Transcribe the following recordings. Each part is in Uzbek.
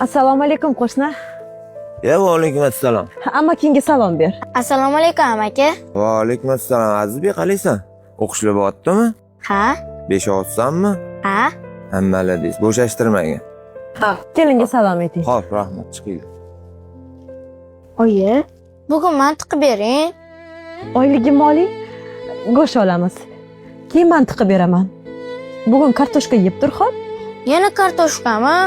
Assalomu alaykum qo'shni. Va alaykum assalom. Amakingga salom ber. Assalomu alaykum amaki. Va alaykum assalom. Azizbek, qalaysan? O'qishlar bo'lyaptimi? Ha? 5 olsanmi? Ha? Hammaladingiz. Bo'shashtirmagan. Ha, kelinga salom ayting. Xo'p, rahmat, chiqinglar. Oyi, bugun mantiqi bering. Oyligim oling, go'sht olamiz. Keyin mantiqi beraman. Bugun kartoshka yeb tur, xo'p? Yana kartoshkami?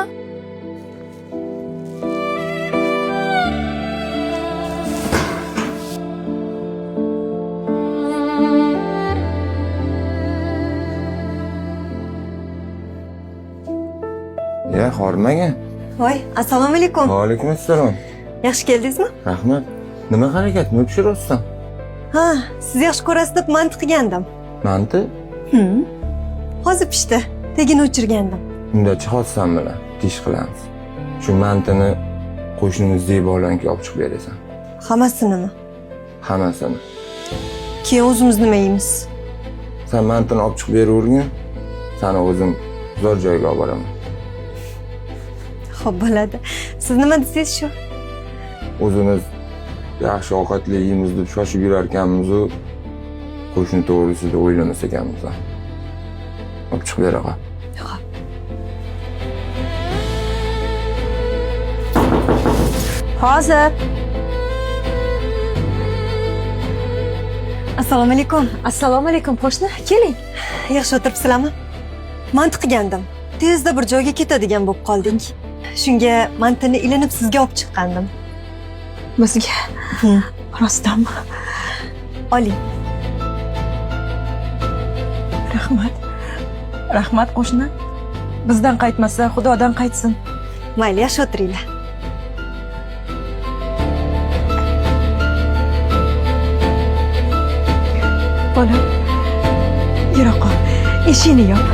Hormagan. Voy, assalomu alaykum. Va alaykum assalom. Yaxshi keldingizmi? Rahmat. Nima harakat? Nima pishiryapsan? Ha, siz yaxshi ko'rasiz deb manti qilgandim. Manti? Hozir pishdi. Tegini o'chirgandim. Unda chiqotsan bilan tish qilamiz. Shu mantini qo'shnimiz Zebolanga olib chiqib berasan. Hammasinimi? Hammasini. Keyin o'zimiz nima yeymiz? Sen mantini olib chiqib beravergin. Seni o'zim zo'r joyga olib boraman. Xo'p, bo'ladi. Siz nima desangiz shu? O'zimiz yaxshi ovqatli yeymiz deb shoshib yurar ekanmiz-ku, qo'shni to'g'risida o'ylamas ekanmiz. Olib chiqib beraqa. Hozir. Assalomu alaykum. Assalomu alaykum qo'shni. Keling. Yaxshi o'tiribsizlarmi? Manti qilgandim. Tezda bir joyga ketadigan bo'lib qoldik. Shunga mantini ilinib sizga olib chiqqandim. Bizga. Rostdanmi? Oling. Rahmat. Rahmat qo'shni. Bizdan qaytmasa, Xudodan qaytsin. Mayli, yaxshi o'tiringlar. Bolam, yura qol. Eshikni yop.